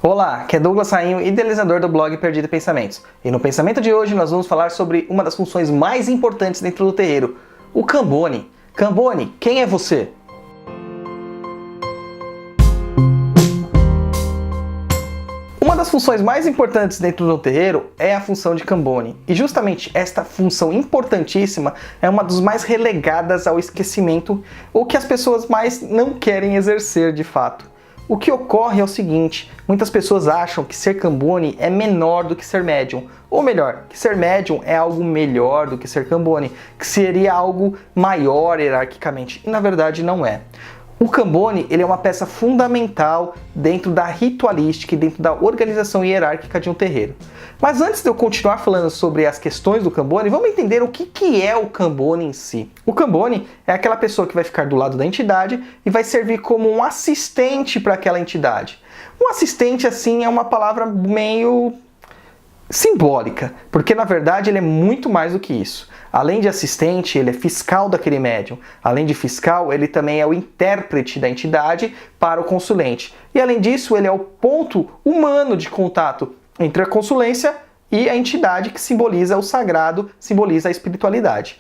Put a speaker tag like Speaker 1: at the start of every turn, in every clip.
Speaker 1: Olá, aqui é Douglas Rainho, idealizador do blog Perdido em Pensamentos. E no pensamento de hoje nós vamos falar sobre uma das funções mais importantes dentro do terreiro, o Cambone. Cambone, quem é você? Uma das funções mais importantes dentro do terreiro é a função de Cambone. E justamente esta função importantíssima é uma das mais relegadas ao esquecimento, ou que as pessoas mais não querem exercer de fato. O que ocorre é o seguinte: muitas pessoas acham que ser Cambone é menor do que ser médium, ou melhor, que ser médium é algo melhor do que ser Cambone, que seria algo maior hierarquicamente, e na verdade não é. O Cambone, ele é uma peça fundamental dentro da ritualística e dentro da organização hierárquica de um terreiro. Mas antes de eu continuar falando sobre as questões do Cambone, vamos entender o que é o Cambone em si. O Cambone é aquela pessoa que vai ficar do lado da entidade e vai servir como um assistente para aquela entidade. Um assistente, assim, é uma palavra meio simbólica, porque na verdade ele é muito mais do que isso. Além de assistente, ele é fiscal daquele médium. Além de fiscal, ele também é o intérprete da entidade para o consulente. E além disso, ele é o ponto humano de contato entre a consulência e a entidade, que simboliza o sagrado, simboliza a espiritualidade.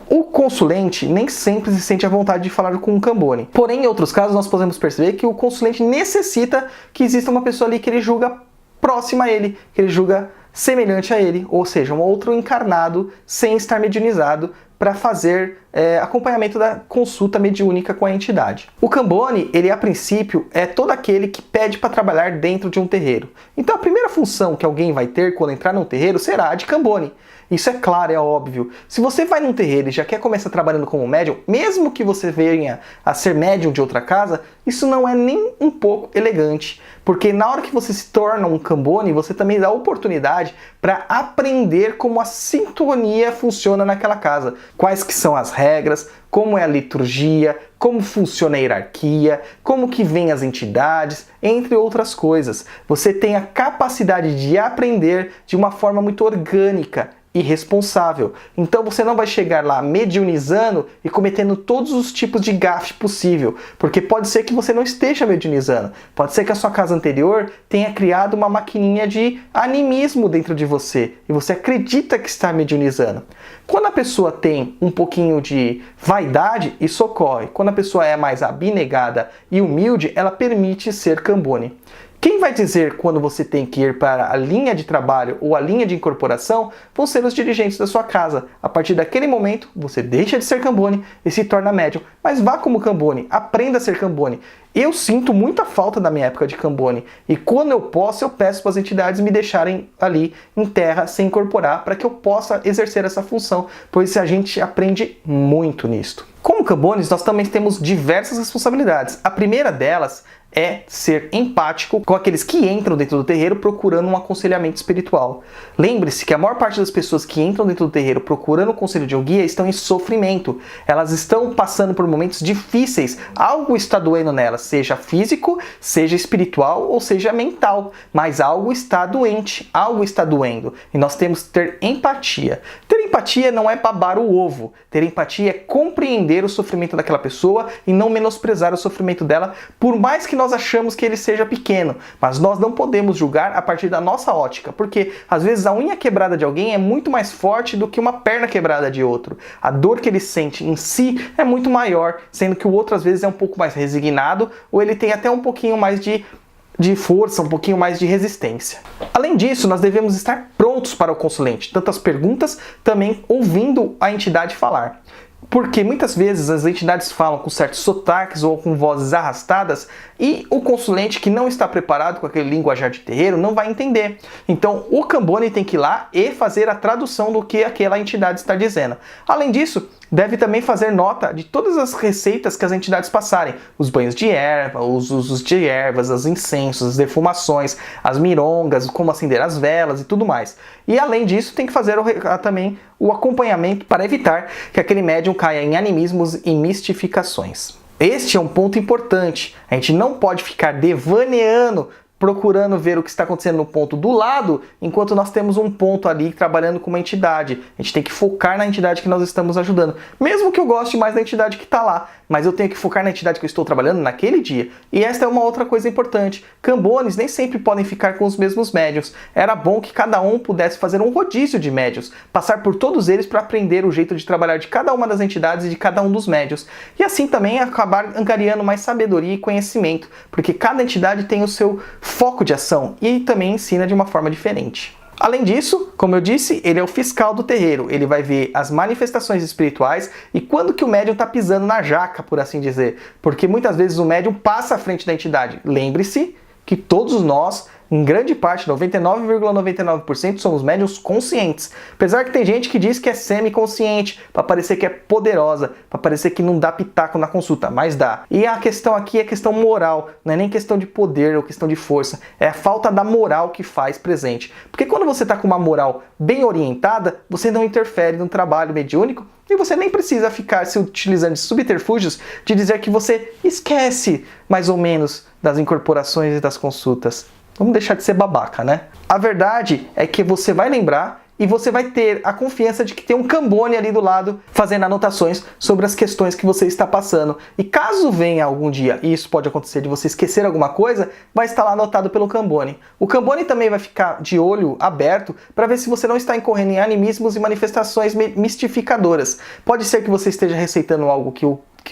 Speaker 1: O consulente nem sempre se sente à vontade de falar com um Cambone. Porém, em outros casos, nós podemos perceber que o consulente necessita que exista uma pessoa ali que ele julga próxima a ele, que ele julga semelhante a ele, ou seja, um outro encarnado sem estar mediunizado para fazer acompanhamento da consulta mediúnica com a entidade. O Cambone, ele a princípio é todo aquele que pede para trabalhar dentro de um terreiro. Então a primeira função que alguém vai ter quando entrar num terreiro será a de Cambone. Isso é claro, é óbvio. Se você vai num terreiro e já quer começar trabalhando como médium, mesmo que você venha a ser médium de outra casa, isso não é nem um pouco elegante. Porque na hora que você se torna um Cambone, você também dá oportunidade para aprender como a sintonia funciona naquela casa. Quais que são as regras, como é a liturgia, como funciona a hierarquia, como que vêm as entidades, entre outras coisas. Você tem a capacidade de aprender de uma forma muito orgânica e responsável. Então você não vai chegar lá mediunizando e cometendo todos os tipos de gafe possível, porque pode ser que você não esteja mediunizando. Pode ser que a sua casa anterior tenha criado uma maquininha de animismo dentro de você e você acredita que está mediunizando. Quando a pessoa tem um pouquinho de vaidade, isso ocorre. Quando a pessoa é mais abnegada e humilde, ela permite ser Cambone. Quem vai dizer quando você tem que ir para a linha de trabalho ou a linha de incorporação vão ser os dirigentes da sua casa. A partir daquele momento, você deixa de ser Cambone e se torna médium. Mas vá como Cambone, aprenda a ser Cambone. Eu sinto muita falta da minha época de Cambone. E quando eu posso, eu peço para as entidades me deixarem ali em terra, sem incorporar, para que eu possa exercer essa função, pois a gente aprende muito nisto. Como Cambones, nós também temos diversas responsabilidades. A primeira delas é ser empático com aqueles que entram dentro do terreiro procurando um aconselhamento espiritual. Lembre-se que a maior parte das pessoas que entram dentro do terreiro procurando o conselho de um guia estão em sofrimento. Elas estão passando por momentos difíceis. Algo está doendo nelas, seja físico, seja espiritual ou seja mental. Mas algo está doente, algo está doendo. E nós temos que ter empatia. Ter empatia não é babar o ovo. Ter empatia é compreender o sofrimento daquela pessoa e não menosprezar o sofrimento dela, por mais que nós achamos que ele seja pequeno, mas nós não podemos julgar a partir da nossa ótica, porque às vezes a unha quebrada de alguém é muito mais forte do que uma perna quebrada de outro. A dor que ele sente em si é muito maior, sendo que o outro às vezes é um pouco mais resignado, ou ele tem até um pouquinho mais de força, um pouquinho mais de resistência. Além disso, nós devemos estar prontos para o consulente, tanto as perguntas, também ouvindo a entidade falar. Porque muitas vezes as entidades falam com certos sotaques ou com vozes arrastadas e o consulente que não está preparado com aquele linguajar de terreiro não vai entender. Então o Cambone tem que ir lá e fazer a tradução do que aquela entidade está dizendo. Além disso, deve também fazer nota de todas as receitas que as entidades passarem. Os banhos de erva, os usos de ervas, os incensos, as defumações, as mirongas, como acender as velas e tudo mais. E além disso, tem que fazer também o acompanhamento para evitar que aquele médium caia em animismos e mistificações. Este é um ponto importante. A gente não pode ficar devaneando procurando ver o que está acontecendo no ponto do lado, enquanto nós temos um ponto ali trabalhando com uma entidade. A gente tem que focar na entidade que nós estamos ajudando. Mesmo que eu goste mais da entidade que está lá, mas eu tenho que focar na entidade que eu estou trabalhando naquele dia. E esta é uma outra coisa importante. Cambones nem sempre podem ficar com os mesmos médiuns. Era bom que cada um pudesse fazer um rodízio de médiuns, passar por todos eles para aprender o jeito de trabalhar de cada uma das entidades e de cada um dos médiuns. E assim também acabar angariando mais sabedoria e conhecimento, porque cada entidade tem o seu foco de ação e também ensina de uma forma diferente. Além disso, como eu disse, ele é o fiscal do terreiro. Ele vai ver as manifestações espirituais e quando que o médium está pisando na jaca, por assim dizer. Porque muitas vezes o médium passa à frente da entidade. Lembre-se que todos nós, em grande parte, 99,99%, somos médiuns conscientes. Apesar que tem gente que diz que é semi-consciente, para parecer que é poderosa, para parecer que não dá pitaco na consulta, mas dá. E a questão aqui é questão moral, não é nem questão de poder ou questão de força, é a falta da moral que faz presente. Porque quando você está com uma moral bem orientada, você não interfere no trabalho mediúnico e você nem precisa ficar se utilizando de subterfúgios de dizer que você esquece, mais ou menos, das incorporações e das consultas. Vamos deixar de ser babaca, né? A verdade é que você vai lembrar e você vai ter a confiança de que tem um Cambone ali do lado fazendo anotações sobre as questões que você está passando. E caso venha algum dia, e isso pode acontecer de você esquecer alguma coisa, vai estar lá anotado pelo Cambone. O Cambone também vai ficar de olho aberto para ver se você não está incorrendo em animismos e manifestações mistificadoras. Pode ser que você esteja receitando algo que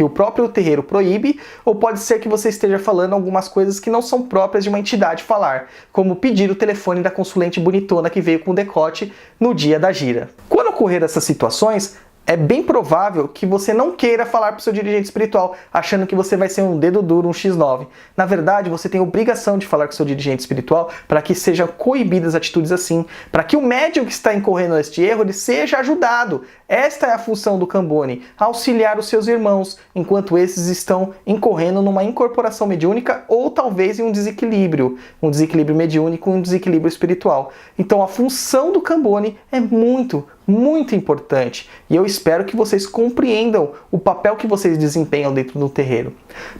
Speaker 1: o próprio terreiro proíbe, ou pode ser que você esteja falando algumas coisas que não são próprias de uma entidade falar, como pedir o telefone da consulente bonitona que veio com decote no dia da gira. Quando ocorrer essas situações, é bem provável que você não queira falar para o seu dirigente espiritual, achando que você vai ser um dedo duro, um X9. Na verdade, você tem a obrigação de falar com o seu dirigente espiritual para que sejam coibidas atitudes assim, para que o médium que está incorrendo neste erro ele seja ajudado. Esta é a função do Cambone, auxiliar os seus irmãos, enquanto esses estão incorrendo numa incorporação mediúnica ou talvez em um desequilíbrio mediúnico, um desequilíbrio espiritual. Então a função do Cambone é muito importante e eu espero que vocês compreendam o papel que vocês desempenham dentro do terreiro.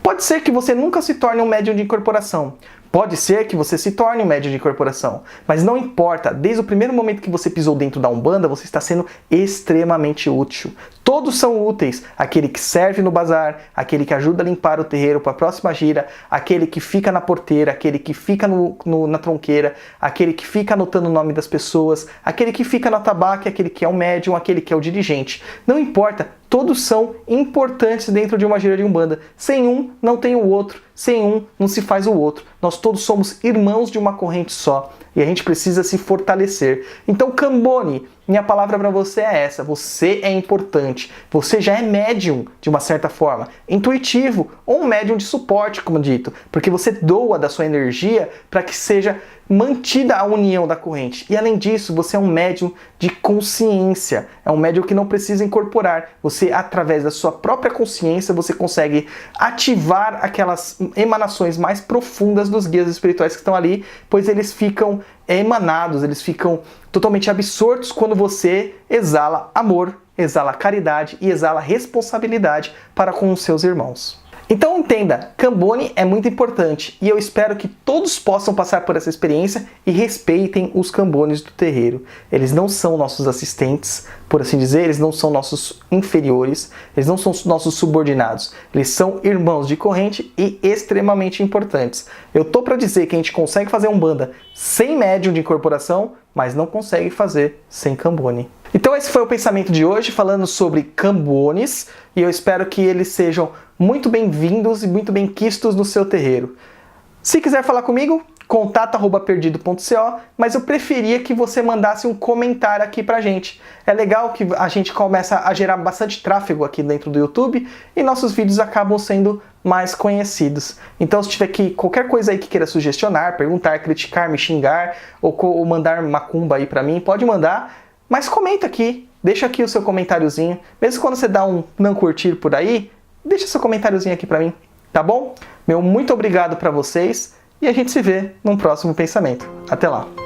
Speaker 1: Pode ser que você nunca se torne um médium de incorporação, pode ser que você se torne um médium de incorporação, mas não importa, desde o primeiro momento que você pisou dentro da Umbanda, você está sendo extremamente útil. Todos são úteis, aquele que serve no bazar, aquele que ajuda a limpar o terreiro para a próxima gira, aquele que fica na porteira, aquele que fica na tronqueira, aquele que fica anotando o nome das pessoas, aquele que fica no atabaque, aquele que é o médium, aquele que é o dirigente. Não importa, todos são importantes dentro de uma gira de Umbanda. Sem um, não tem o outro. Sem um, não se faz o outro. Nós todos somos irmãos de uma corrente só. E a gente precisa se fortalecer. Então, Cambone, minha palavra para você é essa. Você é importante. Você já é médium, de uma certa forma. Intuitivo, ou um médium de suporte, como dito. Porque você doa da sua energia para que seja mantida a união da corrente. E além disso, você é um médium de consciência. É um médium que não precisa incorporar. Você, através da sua própria consciência, você consegue ativar aquelas emanações mais profundas dos guias espirituais que estão ali, pois eles ficam emanados, eles ficam totalmente absortos quando você exala amor, exala caridade e exala responsabilidade para com os seus irmãos. Então entenda, Cambone é muito importante e eu espero que todos possam passar por essa experiência e respeitem os Cambones do terreiro. Eles não são nossos assistentes, por assim dizer, eles não são nossos inferiores, eles não são nossos subordinados. Eles são irmãos de corrente e extremamente importantes. Eu tô para dizer que a gente consegue fazer Umbanda sem médium de incorporação, mas não consegue fazer sem Cambone. Então esse foi o pensamento de hoje, falando sobre Cambones, e eu espero que eles sejam muito bem-vindos e muito bem-quistos no seu terreiro. Se quiser falar comigo, contato@perdido.co, mas eu preferia que você mandasse um comentário aqui pra gente. É legal que a gente começa a gerar bastante tráfego aqui dentro do YouTube e nossos vídeos acabam sendo mais conhecidos. Então se tiver qualquer coisa aí que queira sugestionar, perguntar, criticar, me xingar ou mandar macumba aí pra mim, pode mandar, mas comenta aqui, deixa aqui o seu comentáriozinho. Mesmo quando você dá um não curtir por aí, deixa seu comentáriozinho aqui pra mim, tá bom? Meu muito obrigado pra vocês e a gente se vê num próximo pensamento. Até lá!